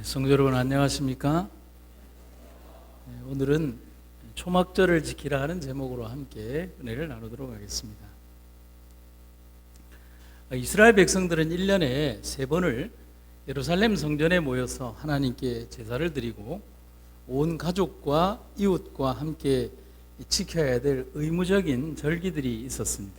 성도 여러분 안녕하십니까? 오늘은 초막절을 지키라 하는 제목으로 함께 은혜를 나누도록 하겠습니다. 이스라엘 백성들은 1년에 3번을 예루살렘 성전에 모여서 하나님께 제사를 드리고 온 가족과 이웃과 함께 지켜야 될 의무적인 절기들이 있었습니다.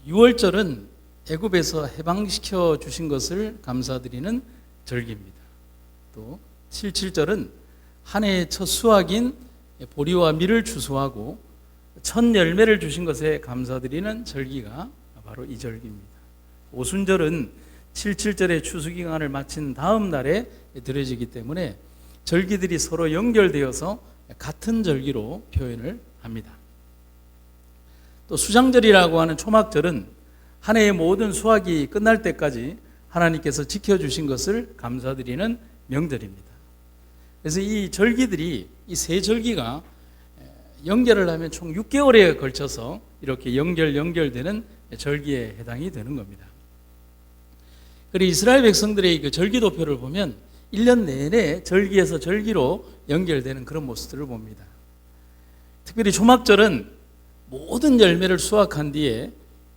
6월절은 애굽에서 해방시켜 주신 것을 감사드리는 절기입니다. 또 77절은 한 해의 첫 수확인 보리와 밀을 추수하고 첫 열매를 주신 것에 감사드리는 절기가 바로 이 절기입니다. 오순절은 77절의 추수기간을 마친 다음 날에 드려지기 때문에 절기들이 서로 연결되어서 같은 절기로 표현을 합니다. 또 수장절이라고 하는 초막절은 한 해의 모든 수확이 끝날 때까지 하나님께서 지켜주신 것을 감사드리는 명절입니다. 그래서 이 절기들이, 이 세 절기가 연결을 하면 총 6개월에 걸쳐서 이렇게 연결되는 절기에 해당이 되는 겁니다. 그리고 이스라엘 백성들의 그 절기도표를 보면 1년 내내 절기에서 절기로 연결되는 그런 모습들을 봅니다. 특별히 초막절은 모든 열매를 수확한 뒤에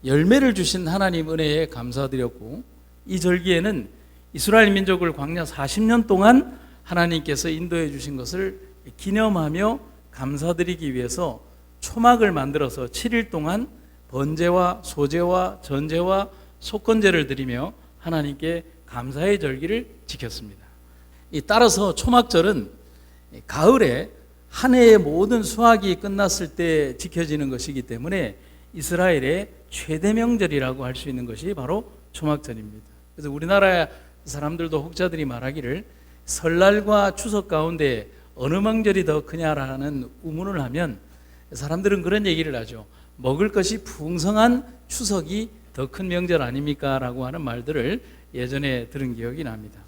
열매를 주신 하나님 은혜에 감사드렸고, 이 절기에는 이스라엘 민족을 광야 40년 동안 하나님께서 인도해 주신 것을 기념하며 감사드리기 위해서 초막을 만들어서 7일 동안 번제와 소제와 전제와 속건제를 드리며 하나님께 감사의 절기를 지켰습니다. 따라서 초막절은 가을에 한 해의 모든 수확이 끝났을 때 지켜지는 것이기 때문에 이스라엘의 최대 명절이라고 할 수 있는 것이 바로 초막절입니다. 그래서 우리나라 사람들도 혹자들이 말하기를 설날과 추석 가운데 어느 명절이 더 크냐라는 의문을 하면 사람들은 그런 얘기를 하죠. 먹을 것이 풍성한 추석이 더 큰 명절 아닙니까? 라고 하는 말들을 예전에 들은 기억이 납니다.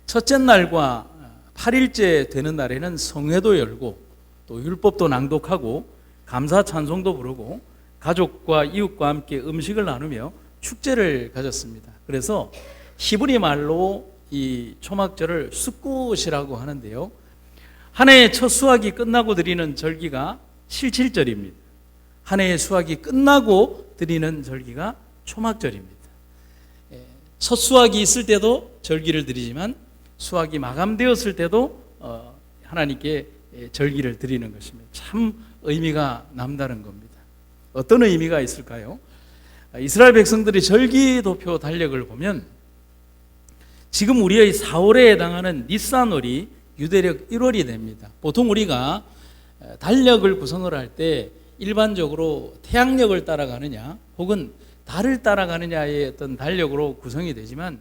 첫째 날과 8일째 되는 날에는 성회도 열고 또 율법도 낭독하고 감사 찬송도 부르고 가족과 이웃과 함께 음식을 나누며 축제를 가졌습니다. 그래서 히브리 말로 이 초막절을 수꽃이라고 하는데요, 한 해의 첫 수확이 끝나고 드리는 절기가 실칠절입니다. 한 해의 수확이 끝나고 드리는 절기가 초막절입니다. 첫 수확이 있을 때도 절기를 드리지만 수확이 마감되었을 때도 하나님께 절기를 드리는 것입니다. 참 의미가 남다른 겁니다. 어떤 의미가 있을까요? 이스라엘 백성들이 절기도표 달력을 보면 지금 우리의 4월에 해당하는 니산월이 유대력 1월이 됩니다. 보통 우리가 달력을 구성을 할 때 일반적으로 태양력을 따라가느냐 혹은 달을 따라가느냐의 어떤 달력으로 구성이 되지만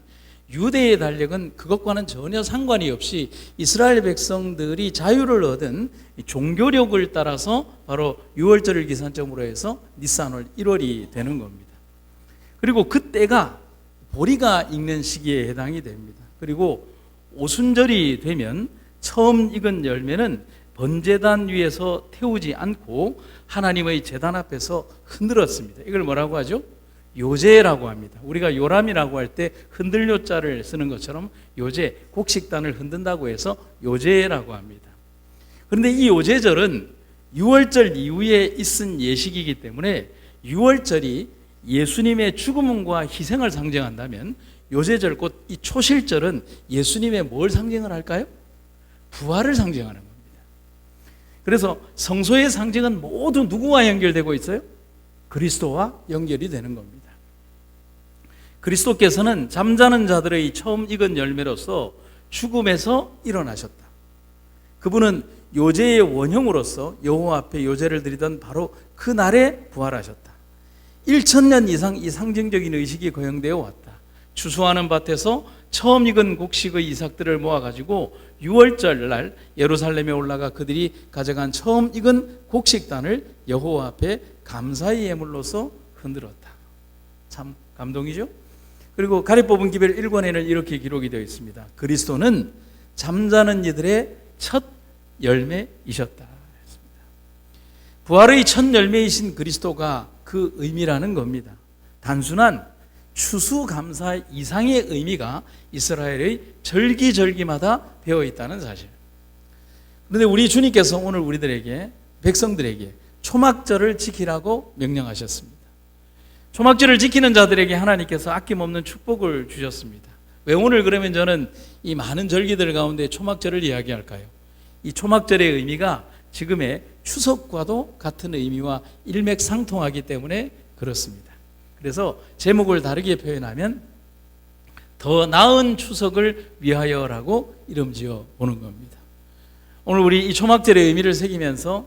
유대의 달력은 그것과는 전혀 상관이 없이 이스라엘 백성들이 자유를 얻은 종교력을 따라서 바로 6월절을 기산점으로 해서 니산월 1월이 되는 겁니다. 그리고 그때가 보리가 익는 시기에 해당이 됩니다. 그리고 오순절이 되면 처음 익은 열매는 번제단 위에서 태우지 않고 하나님의 제단 앞에서 흔들었습니다. 이걸 뭐라고 하죠? 요제라고 합니다. 우리가 요람이라고 할 때 흔들요자를 쓰는 것처럼 요제, 곡식단을 흔든다고 해서 요제라고 합니다. 그런데 이 요제절은 6월절 이후에 있은 예식이기 때문에 6월절이 예수님의 죽음과 희생을 상징한다면 요제절 곧 이 초실절은 예수님의 뭘 상징을 할까요? 부활을 상징하는 겁니다. 그래서 성소의 상징은 모두 누구와 연결되고 있어요? 그리스도와 연결이 되는 겁니다. 그리스도께서는 잠자는 자들의 처음 익은 열매로서 죽음에서 일어나셨다. 그분은 요제의 원형으로서 여호와 앞에 요제를 드리던 바로 그 날에 부활하셨다. 1000년 이상 이 상징적인 의식이 거행되어 왔다. 추수하는 밭에서 처음 익은 곡식의 이삭들을 모아가지고 6월절 날 예루살렘에 올라가 그들이 가져간 처음 익은 곡식단을 여호와 앞에 감사의 예물로서 흔들었다. 참 감동이죠? 그리고 가리 뽑은 기별 1권에는 이렇게 기록이 되어 있습니다. 그리스도는 잠자는 이들의 첫 열매이셨다. 부활의 첫 열매이신 그리스도가 그 의미라는 겁니다. 단순한 추수감사 이상의 의미가 이스라엘의 절기절기마다 배어 있다는 사실. 그런데 우리 주님께서 오늘 우리들에게, 백성들에게 초막절을 지키라고 명령하셨습니다. 초막절을 지키는 자들에게 하나님께서 아낌없는 축복을 주셨습니다. 왜 오늘 그러면 저는 이 많은 절기들 가운데 초막절을 이야기할까요? 이 초막절의 의미가 지금의 추석과도 같은 의미와 일맥상통하기 때문에 그렇습니다. 그래서 제목을 다르게 표현하면 더 나은 추석을 위하여라고 이름 지어 보는 겁니다. 오늘 우리 이 초막절의 의미를 새기면서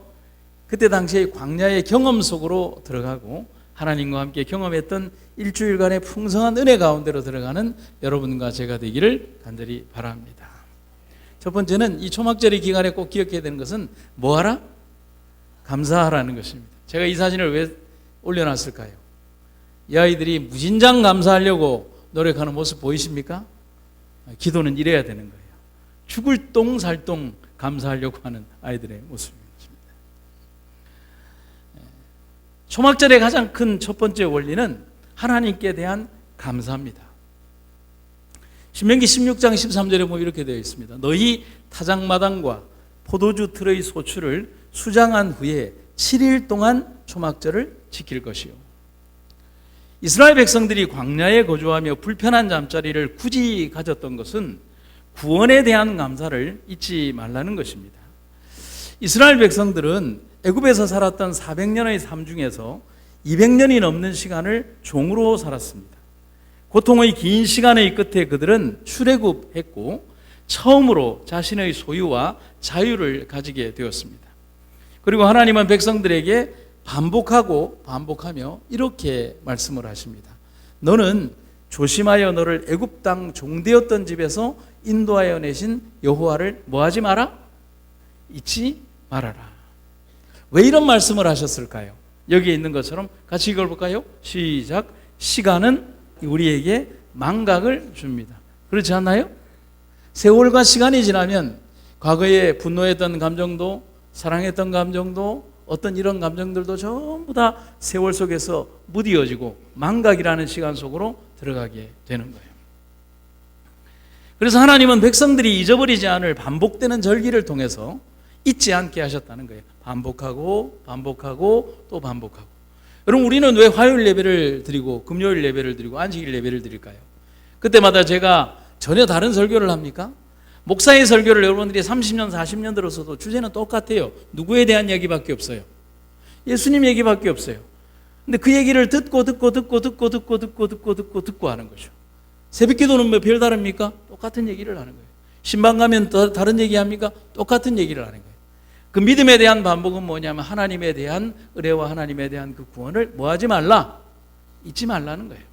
그때 당시의 광야의 경험 속으로 들어가고 하나님과 함께 경험했던 일주일간의 풍성한 은혜 가운데로 들어가는 여러분과 제가 되기를 간절히 바랍니다. 첫 번째는 이 초막절의 기간에 꼭 기억해야 되는 것은 뭐하라? 감사하라는 것입니다. 제가 이 사진을 왜 올려놨을까요? 이 아이들이 무진장 감사하려고 노력하는 모습 보이십니까? 기도는 이래야 되는 거예요. 죽을 똥살똥 감사하려고 하는 아이들의 모습입니다. 초막절의 가장 큰 첫 번째 원리는 하나님께 대한 감사입니다. 신명기 16장 13절에 보면 이렇게 되어 있습니다. 너희 타작마당과 포도주 틀의 소출을 수장한 후에 7일 동안 초막절을 지킬 것이요. 이스라엘 백성들이 광야에 거주하며 불편한 잠자리를 굳이 가졌던 것은 구원에 대한 감사를 잊지 말라는 것입니다. 이스라엘 백성들은 애굽에서 살았던 400년의 삶 중에서 200년이 넘는 시간을 종으로 살았습니다. 고통의 긴 시간의 끝에 그들은 출애굽했고 처음으로 자신의 소유와 자유를 가지게 되었습니다. 그리고 하나님은 백성들에게 반복하며 이렇게 말씀을 하십니다. 너는 조심하여 너를 애굽 땅 종되었던 집에서 인도하여 내신 여호와를 뭐하지 마라? 잊지 말아라. 왜 이런 말씀을 하셨을까요? 여기에 있는 것처럼 같이 읽어볼까요? 시작. 시간은 우리에게 망각을 줍니다. 그렇지 않나요? 세월과 시간이 지나면 과거에 분노했던 감정도, 사랑했던 감정도, 어떤 이런 감정들도 전부 다 세월 속에서 무디어지고 망각이라는 시간 속으로 들어가게 되는 거예요. 그래서 하나님은 백성들이 잊어버리지 않을 반복되는 절기를 통해서 잊지 않게 하셨다는 거예요. 반복하고 또 반복하고. 여러분, 우리는 왜 화요일 예배를 드리고 금요일 예배를 드리고 안식일 예배를 드릴까요? 그때마다 제가 전혀 다른 설교를 합니까? 목사의 설교를 여러분들이 30년 40년 들어서도 주제는 똑같아요. 누구에 대한 얘기밖에 없어요. 예수님 얘기밖에 없어요. 근데 그 얘기를 듣고 하는 거죠. 새벽기도는 뭐 별다릅니까? 똑같은 얘기를 하는 거예요. 신방 가면 다른 얘기 합니까? 똑같은 얘기를 하는 거예요. 그 믿음에 대한 반복은 뭐냐면 하나님에 대한 은혜와 하나님에 대한 그 구원을 뭐하지 말라? 잊지 말라는 거예요.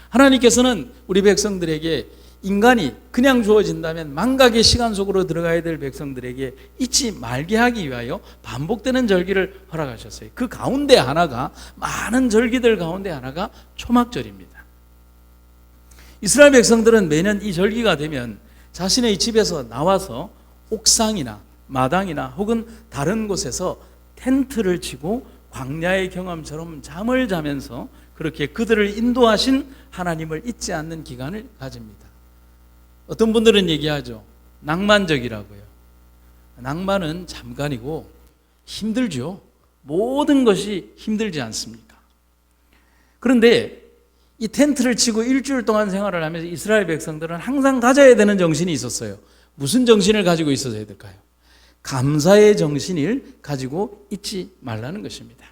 하나님께서는 우리 백성들에게 인간이 그냥 주어진다면 망각의 시간 속으로 들어가야 될 백성들에게 잊지 말게 하기 위하여 반복되는 절기를 허락하셨어요. 그 가운데 하나가, 많은 절기들 가운데 하나가 초막절입니다. 이스라엘 백성들은 매년 이 절기가 되면 자신의 집에서 나와서 옥상이나 마당이나 혹은 다른 곳에서 텐트를 치고 광야의 경험처럼 잠을 자면서 그렇게 그들을 인도하신 하나님을 잊지 않는 기간을 가집니다. 어떤 분들은 얘기하죠. 낭만적이라고요. 낭만은 잠깐이고 힘들죠. 모든 것이 힘들지 않습니까? 그런데 이 텐트를 치고 일주일 동안 생활을 하면서 이스라엘 백성들은 항상 가져야 되는 정신이 있었어요. 무슨 정신을 가지고 있어야 될까요? 감사의 정신을 가지고 있지 말라는 것입니다.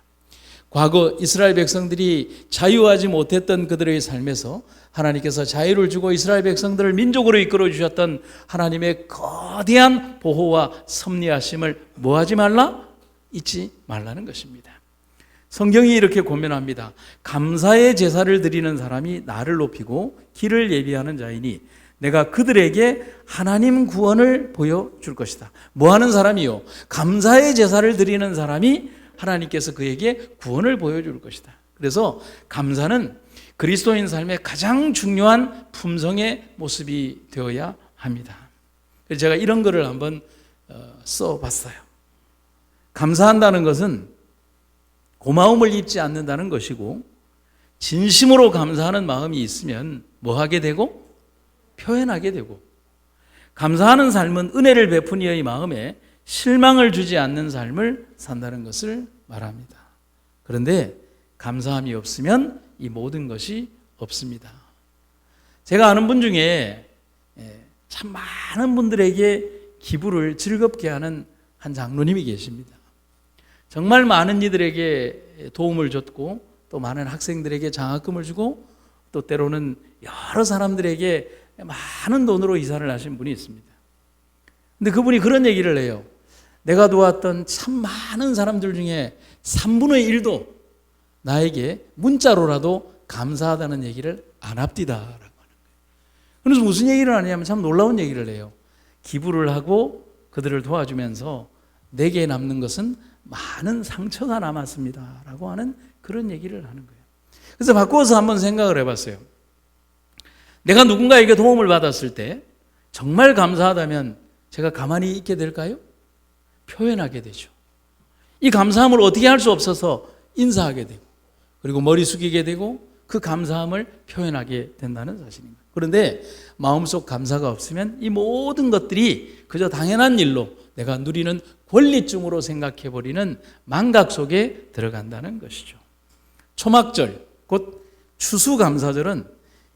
과거 이스라엘 백성들이 자유하지 못했던 그들의 삶에서 하나님께서 자유를 주고 이스라엘 백성들을 민족으로 이끌어 주셨던 하나님의 거대한 보호와 섭리하심을 뭐하지 말라? 잊지 말라는 것입니다. 성경이 이렇게 고면합니다. 감사의 제사를 드리는 사람이 나를 높이고 길을 예비하는 자이니 내가 그들에게 하나님 구원을 보여줄 것이다. 뭐 하는 사람이요? 감사의 제사를 드리는 사람이 하나님께서 그에게 구원을 보여줄 것이다. 그래서 감사는 그리스도인 삶의 가장 중요한 품성의 모습이 되어야 합니다. 그래서 제가 이런 글을 한번 써봤어요. 감사한다는 것은 고마움을 잊지 않는다는 것이고, 진심으로 감사하는 마음이 있으면 뭐 하게 되고? 표현하게 되고, 감사하는 삶은 은혜를 베푼 이의 마음에 실망을 주지 않는 삶을 산다는 것을 말합니다. 그런데 감사함이 없으면 이 모든 것이 없습니다. 제가 아는 분 중에 참 많은 분들에게 기부를 즐겁게 하는 한 장로님이 계십니다. 정말 많은 이들에게 도움을 줬고 또 많은 학생들에게 장학금을 주고 또 때로는 여러 사람들에게 많은 돈으로 이사를 하신 분이 있습니다. 근데 그분이 그런 얘기를 해요. 내가 도왔던 참 많은 사람들 중에 3분의 1도 나에게 문자로라도 감사하다는 얘기를 안 합디다라고 하는 거예요. 그래서 무슨 얘기를 하냐면 참 놀라운 얘기를 해요. 기부를 하고 그들을 도와주면서 내게 남는 것은 많은 상처가 남았습니다 라고 하는 그런 얘기를 하는 거예요. 그래서 바꾸어서 한번 생각을 해봤어요. 내가 누군가에게 도움을 받았을 때 정말 감사하다면 제가 가만히 있게 될까요? 표현하게 되죠. 이 감사함을 어떻게 할 수 없어서 인사하게 되고 그리고 머리 숙이게 되고 그 감사함을 표현하게 된다는 사실입니다. 그런데 마음속 감사가 없으면 이 모든 것들이 그저 당연한 일로 내가 누리는 권리증으로 생각해버리는 망각 속에 들어간다는 것이죠. 초막절, 곧 추수감사절은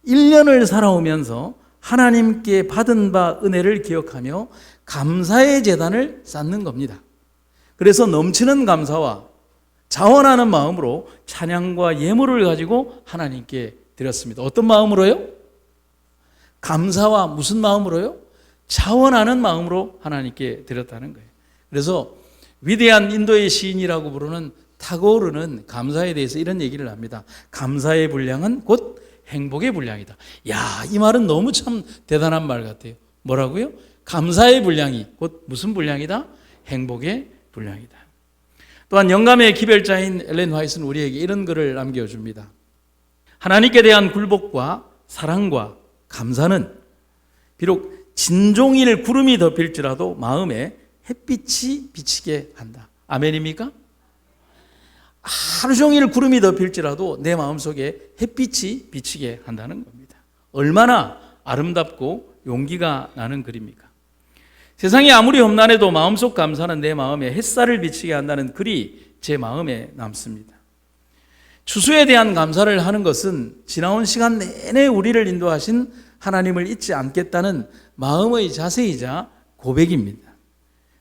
1년을 살아오면서 하나님께 받은 바 은혜를 기억하며 감사의 제단을 쌓는 겁니다. 그래서 넘치는 감사와 자원하는 마음으로 찬양과 예물을 가지고 하나님께 드렸습니다. 어떤 마음으로요? 감사와 무슨 마음으로요? 자원하는 마음으로 하나님께 드렸다는 거예요. 그래서 위대한 인도의 시인이라고 부르는 타고르는 감사에 대해서 이런 얘기를 합니다. 감사의 분량은 곧 행복의 분량이다. 야, 이 말은 너무 참 대단한 말 같아요. 뭐라고요? 감사의 분량이 곧 무슨 분량이다? 행복의 분량이다. 또한 영감의 기별자인 엘렌 화이트는 우리에게 이런 글을 남겨줍니다. 하나님께 대한 굴복과 사랑과 감사는 비록 진종일 구름이 덮일지라도 마음에 햇빛이 비치게 한다. 아멘입니까? 하루 종일 구름이 덮일지라도 내 마음속에 햇빛이 비치게 한다는 겁니다. 얼마나 아름답고 용기가 나는 글입니까? 세상이 아무리 험난해도 마음속 감사는 내 마음에 햇살을 비치게 한다는 글이 제 마음에 남습니다. 추수에 대한 감사를 하는 것은 지나온 시간 내내 우리를 인도하신 하나님을 잊지 않겠다는 마음의 자세이자 고백입니다.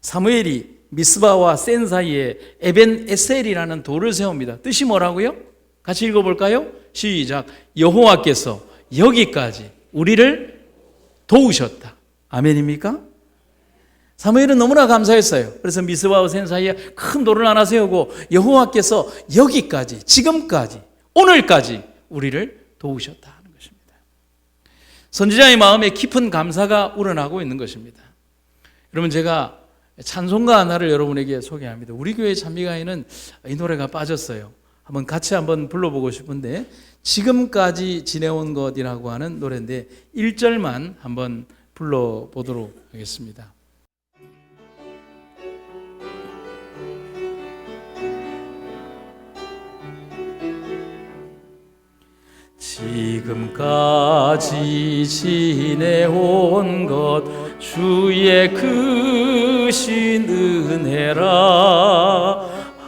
사무엘이 미스바와 센 사이에 에벤 에셀이라는 돌을 세웁니다. 뜻이 뭐라고요? 같이 읽어볼까요? 시작. 여호와께서 여기까지 우리를 도우셨다. 아멘입니까? 사무엘은 너무나 감사했어요. 그래서 미스바와 센 사이에 큰 돌을 하나 세우고 여호와께서 여기까지, 지금까지, 오늘까지 우리를 도우셨다 하는 것입니다. 선지자의 마음에 깊은 감사가 우러나고 있는 것입니다. 여러분, 제가 찬송가 하나를 여러분에게 소개합니다. 우리 교회 찬미가에는 이 노래가 빠졌어요. 같이 한번 불러보고 싶은데, 지금까지 지내온 것이라고 하는 노래인데 1절만 한번 불러보도록 하겠습니다. 지금까지 지내온 것 주의 크신 은혜라.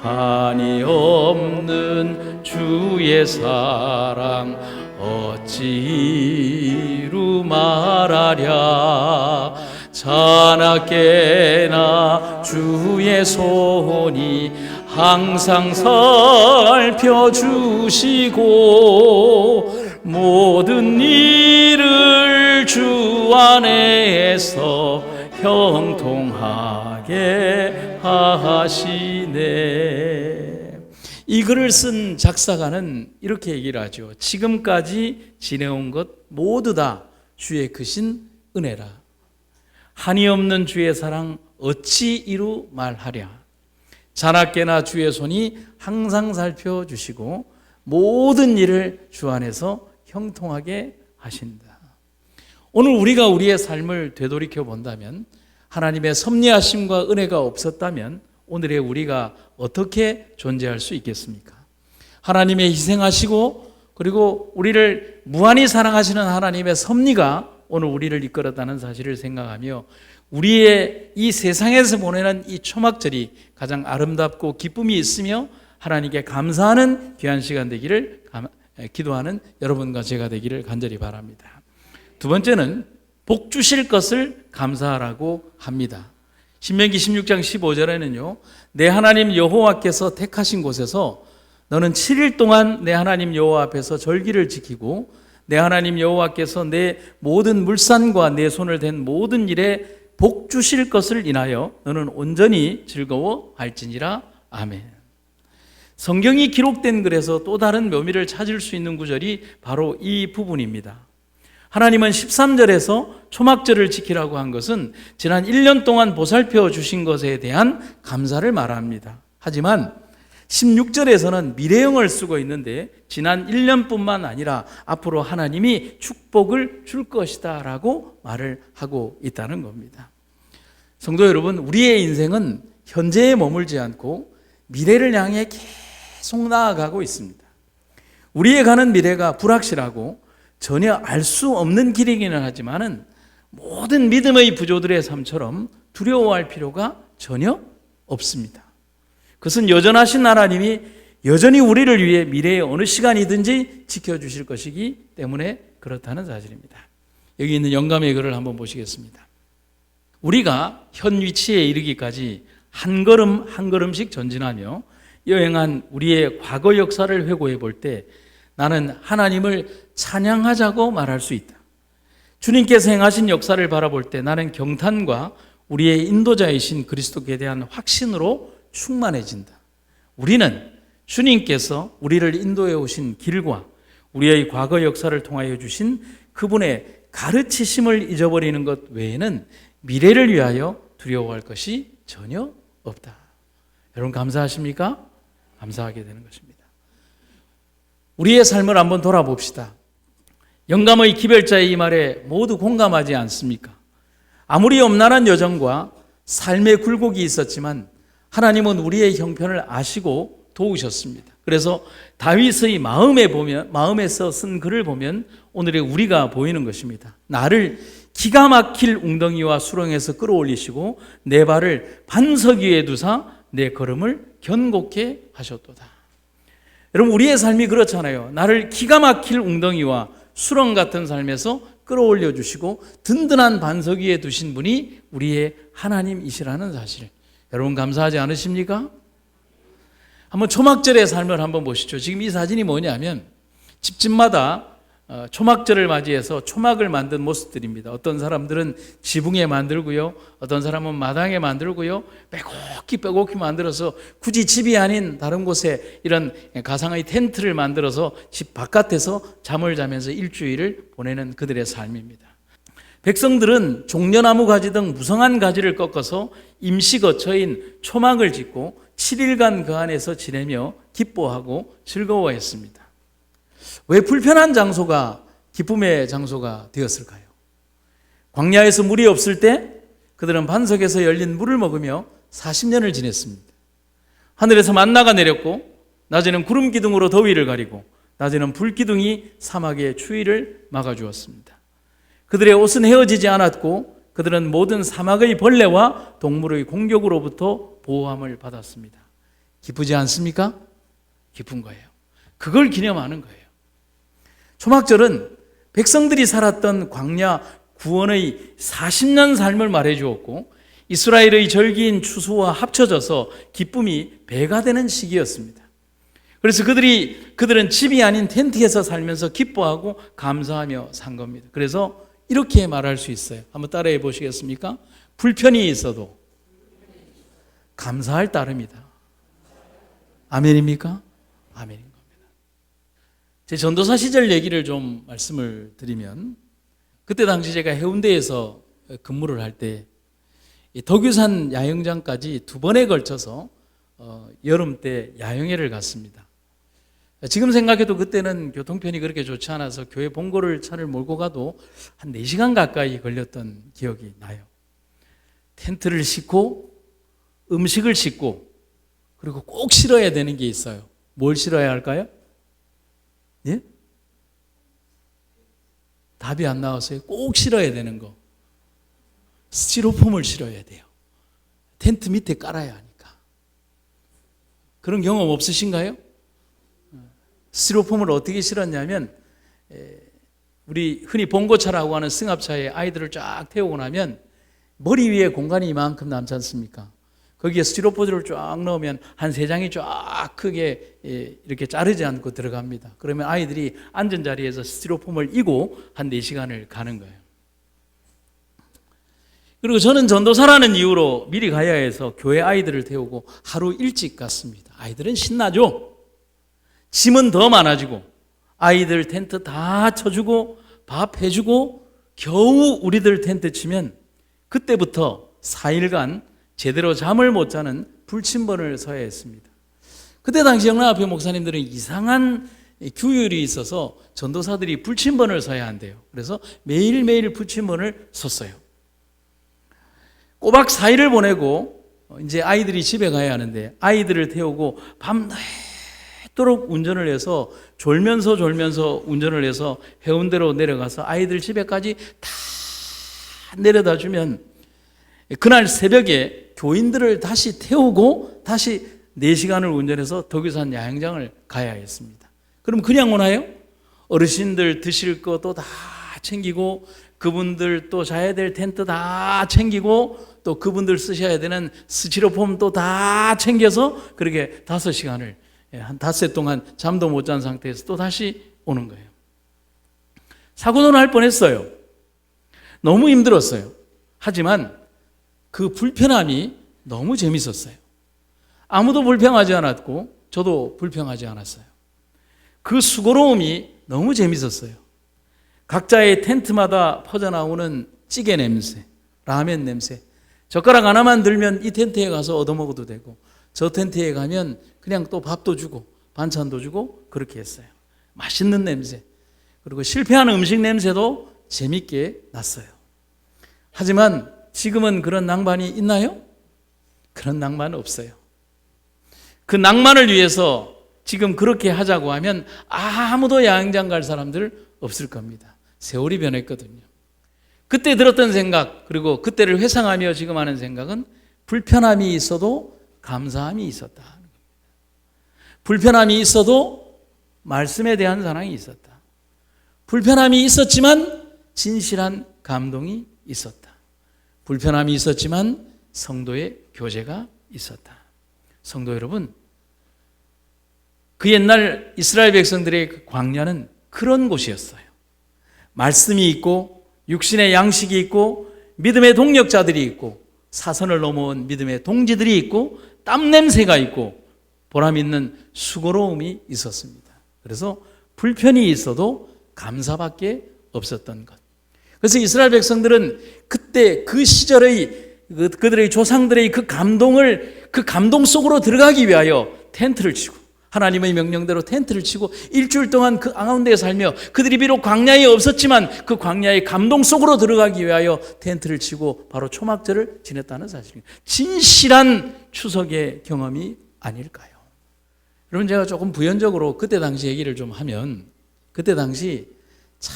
한이 없는 주의 사랑 어찌 이루 말하랴. 자나깨나 주의 손이 항상 살펴주시고 모든 일을 주 안에서 형통하게 하시네. 이 글을 쓴 작사가는 이렇게 얘기를 하죠. 지금까지 지내온 것 모두 다 주의 크신 은혜라. 한이 없는 주의 사랑 어찌 이루 말하랴. 자나깨나 주의 손이 항상 살펴주시고 모든 일을 주 안에서 형통하게 하신다. 오늘 우리가 우리의 삶을 되돌이켜 본다면, 하나님의 섭리하심과 은혜가 없었다면 오늘의 우리가 어떻게 존재할 수 있겠습니까? 하나님의 희생하시고 그리고 우리를 무한히 사랑하시는 하나님의 섭리가 오늘 우리를 이끌었다는 사실을 생각하며 우리의 이 세상에서 보내는 이 초막절이 가장 아름답고 기쁨이 있으며 하나님께 감사하는 귀한 시간 되기를 기도하는 여러분과 제가 되기를 간절히 바랍니다. 두 번째는 복 주실 것을 감사하라고 합니다. 신명기 16장 15절에는요, 내 하나님 여호와께서 택하신 곳에서 너는 7일 동안 내 하나님 여호와 앞에서 절기를 지키고 내 하나님 여호와께서 내 모든 물산과 내 손을 댄 모든 일에 복 주실 것을 인하여 너는 온전히 즐거워할지니라. 아멘. 성경이 기록된 글에서 또 다른 묘미를 찾을 수 있는 구절이 바로 이 부분입니다. 하나님은 13절에서 초막절을 지키라고 한 것은 지난 1년 동안 보살펴 주신 것에 대한 감사를 말합니다. 하지만 16절에서는 미래형을 쓰고 있는데 지난 1년뿐만 아니라 앞으로 하나님이 축복을 줄 것이다 라고 말을 하고 있다는 겁니다. 성도 여러분, 우리의 인생은 현재에 머물지 않고 미래를 향해 계속 나아가고 있습니다. 우리의 가는 미래가 불확실하고 전혀 알 수 없는 길이기는 하지만은 모든 믿음의 부조들의 삶처럼 두려워할 필요가 전혀 없습니다. 그것은 여전하신 하나님이 여전히 우리를 위해 미래의 어느 시간이든지 지켜주실 것이기 때문에 그렇다는 사실입니다. 여기 있는 영감의 글을 한번 보시겠습니다. 우리가 현 위치에 이르기까지 한 걸음 한 걸음씩 전진하며 여행한 우리의 과거 역사를 회고해 볼 때 나는 하나님을 찬양하자고 말할 수 있다. 주님께서 행하신 역사를 바라볼 때 나는 경탄과 우리의 인도자이신 그리스도께 대한 확신으로 충만해진다. 우리는 주님께서 우리를 인도해 오신 길과 우리의 과거 역사를 통하여 주신 그분의 가르치심을 잊어버리는 것 외에는 미래를 위하여 두려워할 것이 전혀 없다. 여러분 감사하십니까? 감사하게 되는 것입니다. 우리의 삶을 한번 돌아봅시다. 영감의 기별자의 이 말에 모두 공감하지 않습니까? 아무리 엄난한 여정과 삶의 굴곡이 있었지만 하나님은 우리의 형편을 아시고 도우셨습니다. 그래서 다윗의 마음에서 쓴 글을 보면 오늘의 우리가 보이는 것입니다. 나를 기가 막힐 웅덩이와 수렁에서 끌어올리시고 내 발을 반석 위에 두사 내 걸음을 견고케 하셨도다. 여러분 우리의 삶이 그렇잖아요. 나를 기가 막힐 웅덩이와 수렁 같은 삶에서 끌어올려 주시고 든든한 반석 위에 두신 분이 우리의 하나님이시라는 사실, 여러분 감사하지 않으십니까? 한번 초막절의 삶을 한번 보시죠. 지금 이 사진이 뭐냐면 집집마다 초막절을 맞이해서 초막을 만든 모습들입니다. 어떤 사람들은 지붕에 만들고요, 어떤 사람은 마당에 만들고요, 빼곡히 만들어서 굳이 집이 아닌 다른 곳에 이런 가상의 텐트를 만들어서 집 바깥에서 잠을 자면서 일주일을 보내는 그들의 삶입니다. 백성들은 종려나무 가지 등 무성한 가지를 꺾어서 임시 거처인 초막을 짓고 7일간 그 안에서 지내며 기뻐하고 즐거워했습니다. 왜 불편한 장소가 기쁨의 장소가 되었을까요? 광야에서 물이 없을 때 그들은 반석에서 열린 물을 먹으며 40년을 지냈습니다. 하늘에서 만나가 내렸고 낮에는 구름 기둥으로 더위를 가리고 낮에는 불 기둥이 사막의 추위를 막아주었습니다. 그들의 옷은 헤어지지 않았고 그들은 모든 사막의 벌레와 동물의 공격으로부터 보호함을 받았습니다. 기쁘지 않습니까? 기쁜 거예요. 그걸 기념하는 거예요. 초막절은 백성들이 살았던 광야 구원의 40년 삶을 말해 주었고 이스라엘의 절기인 추수와 합쳐져서 기쁨이 배가 되는 시기였습니다. 그래서 그들은 집이 아닌 텐트에서 살면서 기뻐하고 감사하며 산 겁니다. 그래서 이렇게 말할 수 있어요. 한번 따라해 보시겠습니까? 불편이 있어도 감사할 따름이다. 아멘입니까? 아멘인 겁니다. 제 전도사 시절 얘기를 좀 말씀을 드리면, 그때 당시 제가 해운대에서 근무를 할 때 덕유산 야영장까지 2번에 걸쳐서 여름 때 야영회를 갔습니다. 지금 생각해도 그때는 교통편이 그렇게 좋지 않아서 교회 본고를 차를 몰고 가도 한 4시간 가까이 걸렸던 기억이 나요. 텐트를 싣고 음식을 싣고 그리고 꼭 실어야 되는 게 있어요. 뭘 실어야 할까요? 예? 답이 안 나와서요. 꼭 실어야 되는 거. 스티로폼을 실어야 돼요. 텐트 밑에 깔아야 하니까. 그런 경험 없으신가요? 스티로폼을 어떻게 실었냐면, 우리 흔히 봉고차라고 하는 승합차에 아이들을 쫙 태우고 나면 머리 위에 공간이 이만큼 남지 않습니까? 거기에 스티로폼을 쫙 넣으면 한 3장이 쫙 크게 이렇게 자르지 않고 들어갑니다. 그러면 아이들이 앉은 자리에서 스티로폼을 이고 한 4시간을 가는 거예요. 그리고 저는 전도사라는 이유로 미리 가야 해서 교회 아이들을 태우고 하루 일찍 갔습니다. 아이들은 신나죠? 짐은 더 많아지고 아이들 텐트 다 쳐주고 밥 해주고 겨우 우리들 텐트 치면 그때부터 4일간 제대로 잠을 못 자는 불침번을 서야 했습니다. 그때 당시 영락앞에 목사님들은 이상한 규율이 있어서 전도사들이 불침번을 서야 한대요. 그래서 매일매일 불침번을 섰어요. 꼬박 4일을 보내고 이제 아이들이 집에 가야 하는데 아이들을 태우고 밤새도록 운전을 해서 졸면서 운전을 해서 해운대로 내려가서 아이들 집에까지 다 내려다 주면 그날 새벽에 교인들을 다시 태우고 다시 4시간을 운전해서 덕유산 야영장을 가야 했습니다. 그럼 그냥 오나요? 어르신들 드실 것도 다 챙기고 그분들 또 자야 될 텐트 다 챙기고 또 그분들 쓰셔야 되는 스티로폼도 다 챙겨서 그렇게 5시간을 한 닷새 동안 잠도 못 잔 상태에서 또 다시 오는 거예요. 사고도 날 뻔했어요. 너무 힘들었어요. 하지만 그 불편함이 너무 재밌었어요. 아무도 불평하지 않았고 저도 불평하지 않았어요. 그 수고로움이 너무 재밌었어요. 각자의 텐트마다 퍼져나오는 찌개 냄새, 라면 냄새, 젓가락 하나만 들면 이 텐트에 가서 얻어먹어도 되고 저 텐트에 가면 그냥 또 밥도 주고 반찬도 주고 그렇게 했어요. 맛있는 냄새, 그리고 실패한 음식 냄새도 재밌게 났어요. 하지만 지금은 그런 낭만이 있나요? 그런 낭만은 없어요. 그 낭만을 위해서 지금 그렇게 하자고 하면 아무도 야영장 갈 사람들 없을 겁니다. 세월이 변했거든요. 그때 들었던 생각, 그리고 그때를 회상하며 지금 하는 생각은 불편함이 있어도 감사함이 있었다. 불편함이 있어도 말씀에 대한 사랑이 있었다. 불편함이 있었지만 진실한 감동이 있었다. 불편함이 있었지만 성도의 교제가 있었다. 성도 여러분, 그 옛날 이스라엘 백성들의 광야는 그런 곳이었어요. 말씀이 있고 육신의 양식이 있고 믿음의 동력자들이 있고 사선을 넘어온 믿음의 동지들이 있고 땀 냄새가 있고 보람 있는 수고로움이 있었습니다. 그래서 불편이 있어도 감사밖에 없었던 것. 그래서 이스라엘 백성들은 그때 그 시절의 그들의 조상들의 그 감동 속으로 들어가기 위하여 텐트를 치고 하나님의 명령대로 텐트를 치고 일주일 동안 그 가운데에 살며 그들이 비록 광야에 없었지만 그 광야의 감동 속으로 들어가기 위하여 텐트를 치고 바로 초막절을 지냈다는 사실입니다. 진실한 추석의 경험이 아닐까요? 여러분, 제가 조금 부연적으로 그때 당시 얘기를 좀 하면 그때 당시 참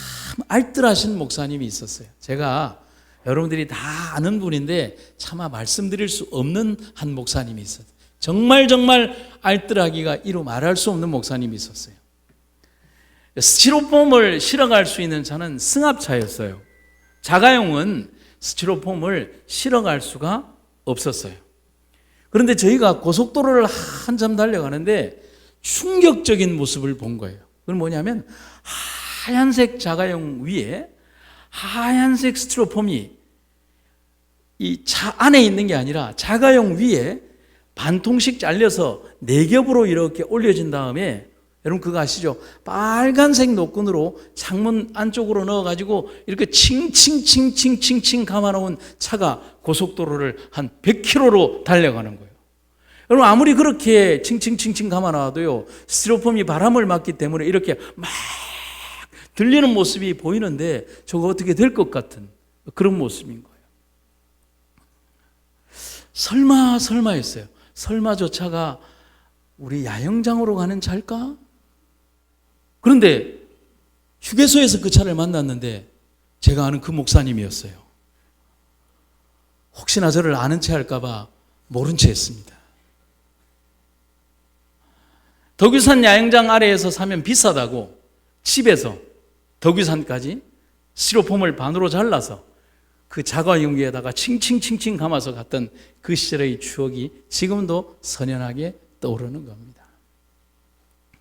알뜰하신 목사님이 있었어요. 제가 여러분들이 다 아는 분인데 차마 말씀드릴 수 없는 한 목사님이 있었어요. 정말 알뜰하기가 이루 말할 수 없는 목사님이 있었어요. 스티로폼을 실어갈 수 있는 차는 승합차였어요. 자가용은 스티로폼을 실어갈 수가 없었어요. 그런데 저희가 고속도로를 한참 달려가는데 충격적인 모습을 본 거예요. 그건 뭐냐면 하얀색 자가용 위에 하얀색 스티로폼이 이 차 안에 있는 게 아니라 자가용 위에 반통씩 잘려서 4겹으로 이렇게 올려진 다음에 여러분 그거 아시죠? 빨간색 노끈으로 창문 안쪽으로 넣어가지고 이렇게 칭칭칭칭칭칭 감아놓은 차가 고속도로를 한 100km로 달려가는 거예요. 여러분 아무리 그렇게 칭칭칭칭 감아놔도요 스티로폼이 바람을 막기 때문에 이렇게 막 들리는 모습이 보이는데 저거 어떻게 될 것 같은 그런 모습인 거예요. 설마였어요. 설마 저 차가 우리 야영장으로 가는 차일까? 그런데 휴게소에서 그 차를 만났는데 제가 아는 그 목사님이었어요. 혹시나 저를 아는 체 할까 봐 모른 채 했습니다. 덕유산 야영장 아래에서 사면 비싸다고 집에서 덕유산까지 스티로폼을 반으로 잘라서 그 자가용 위에다가 칭칭칭칭 감아서 갔던 그 시절의 추억이 지금도 선연하게 떠오르는 겁니다.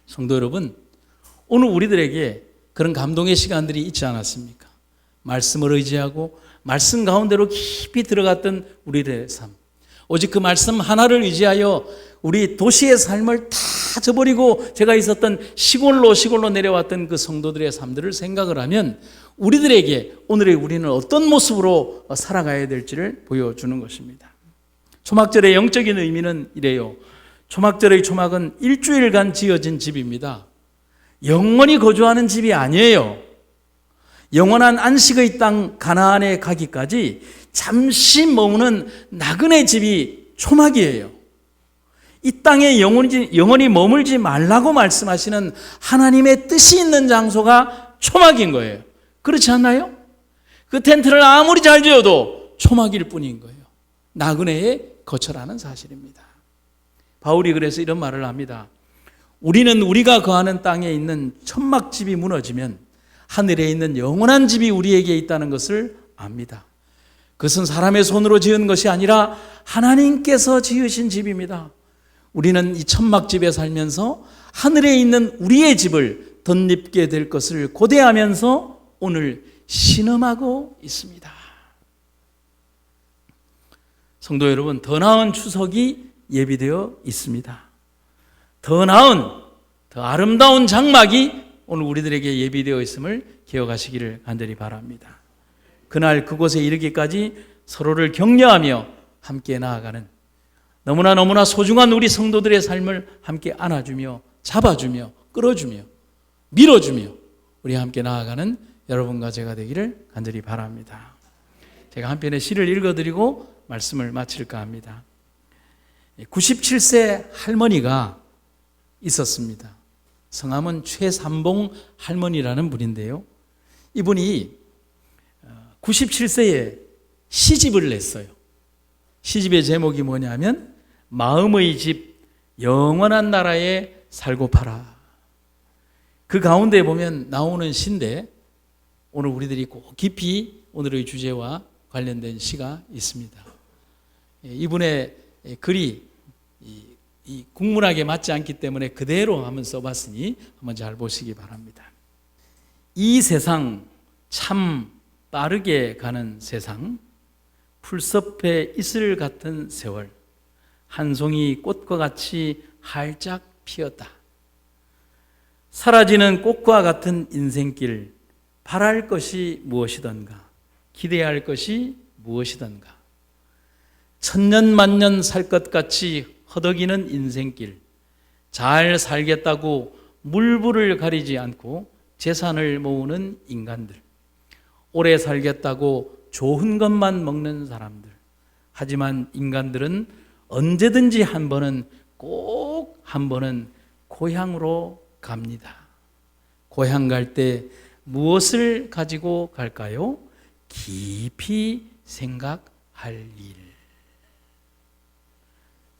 성도 여러분, 오늘 우리들에게 그런 감동의 시간들이 있지 않았습니까? 말씀을 의지하고 말씀 가운데로 깊이 들어갔던 우리들의 삶, 오직 그 말씀 하나를 의지하여 우리 도시의 삶을 다 저버리고 제가 있었던 시골로 내려왔던 그 성도들의 삶들을 생각을 하면 우리들에게 오늘의 우리는 어떤 모습으로 살아가야 될지를 보여주는 것입니다. 초막절의 영적인 의미는 이래요. 초막절의 초막은 일주일간 지어진 집입니다. 영원히 거주하는 집이 아니에요. 영원한 안식의 땅 가나안에 가기까지 잠시 머무는 나그네 집이 초막이에요. 이 땅에 영원히 머물지 말라고 말씀하시는 하나님의 뜻이 있는 장소가 초막인 거예요. 그렇지 않나요? 그 텐트를 아무리 잘 지어도 초막일 뿐인 거예요. 나그네의 거처라는 사실입니다. 바울이 그래서 이런 말을 합니다. 우리는 우리가 거하는 땅에 있는 천막집이 무너지면 하늘에 있는 영원한 집이 우리에게 있다는 것을 압니다. 그것은 사람의 손으로 지은 것이 아니라 하나님께서 지으신 집입니다. 우리는 이 천막집에 살면서 하늘에 있는 우리의 집을 덧입게 될 것을 고대하면서 오늘 신음하고 있습니다. 성도 여러분, 더 나은 추석이 예비되어 있습니다. 더 나은, 더 아름다운 장막이 오늘 우리들에게 예비되어 있음을 기억하시기를 간절히 바랍니다. 그날 그곳에 이르기까지 서로를 격려하며 함께 나아가는 너무나 소중한 우리 성도들의 삶을 함께 안아주며 잡아주며 끌어주며 밀어주며 우리 함께 나아가는 여러분과 제가 되기를 간절히 바랍니다. 제가 한 편의 시를 읽어드리고 말씀을 마칠까 합니다. 97세 할머니가 있었습니다. 성함은 최삼봉 할머니라는 분인데요. 이분이 97세에 시집을 냈어요. 시집의 제목이 뭐냐면 마음의 집 영원한 나라에 살고파라. 그 가운데 보면 나오는 시인데 오늘 우리들이 꼭 깊이 오늘의 주제와 관련된 시가 있습니다. 이분의 글이 이 국문학에 맞지 않기 때문에 그대로 한번 써봤으니 한번 잘 보시기 바랍니다. 이 세상 참 빠르게 가는 세상, 풀숲에 이슬 같은 세월, 한 송이 꽃과 같이 활짝 피었다. 사라지는 꽃과 같은 인생길, 바랄 것이 무엇이던가, 기대할 것이 무엇이던가, 천년만년 살 것 같이 허덕이는 인생길, 잘 살겠다고 물불을 가리지 않고 재산을 모으는 인간들, 오래 살겠다고 좋은 것만 먹는 사람들. 하지만 인간들은 언제든지 한 번은 꼭 한 번은 고향으로 갑니다. 고향 갈 때 무엇을 가지고 갈까요? 깊이 생각할 일.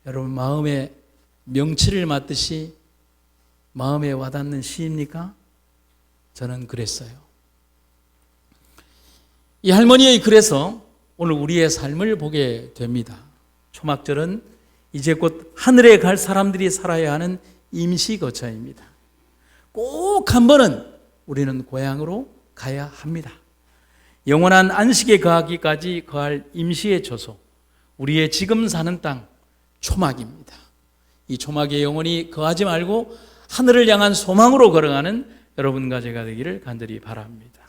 여러분 마음에 명치를 맞듯이 마음에 와닿는 시입니까? 저는 그랬어요. 이 할머니의 글에서 오늘 우리의 삶을 보게 됩니다. 초막절은 이제 곧 하늘에 갈 사람들이 살아야 하는 임시거처입니다. 꼭 한 번은 우리는 고향으로 가야 합니다. 영원한 안식에 거하기까지 거할 임시의 처소, 우리의 지금 사는 땅, 초막입니다. 이 초막에 영원히 거하지 말고 하늘을 향한 소망으로 걸어가는 여러분과 제가 되기를 간절히 바랍니다.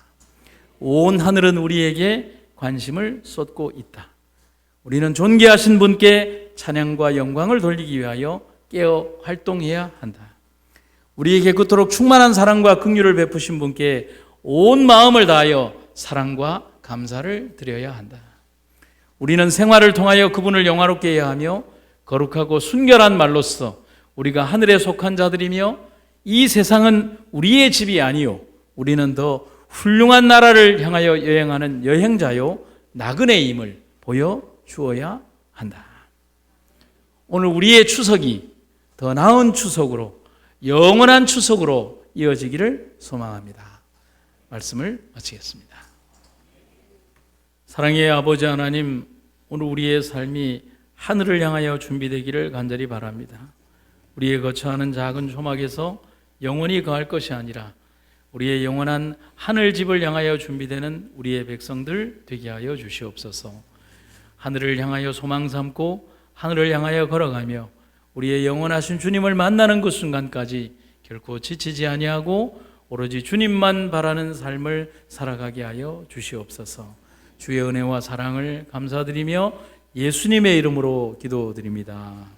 온 하늘은 우리에게 관심을 쏟고 있다. 우리는 존귀하신 분께 찬양과 영광을 돌리기 위하여 깨어 활동해야 한다. 우리에게 그토록 충만한 사랑과 긍휼을 베푸신 분께 온 마음을 다하여 사랑과 감사를 드려야 한다. 우리는 생활을 통하여 그분을 영화롭게 해야 하며 거룩하고 순결한 말로써 우리가 하늘에 속한 자들이며 이 세상은 우리의 집이 아니요 우리는 더 훌륭한 나라를 향하여 여행하는 여행자요 나그네임을 보여주어야 한다. 오늘 우리의 추석이 더 나은 추석으로, 영원한 추석으로 이어지기를 소망합니다. 말씀을 마치겠습니다. 사랑의 아버지 하나님, 오늘 우리의 삶이 하늘을 향하여 준비되기를 간절히 바랍니다. 우리의 거처하는 작은 조막에서 영원히 거할 것이 아니라 우리의 영원한 하늘집을 향하여 준비되는 우리의 백성들 되게 하여 주시옵소서. 하늘을 향하여 소망 삼고 하늘을 향하여 걸어가며 우리의 영원하신 주님을 만나는 그 순간까지 결코 지치지 아니하고 오로지 주님만 바라는 삶을 살아가게 하여 주시옵소서. 주의 은혜와 사랑을 감사드리며 예수님의 이름으로 기도드립니다.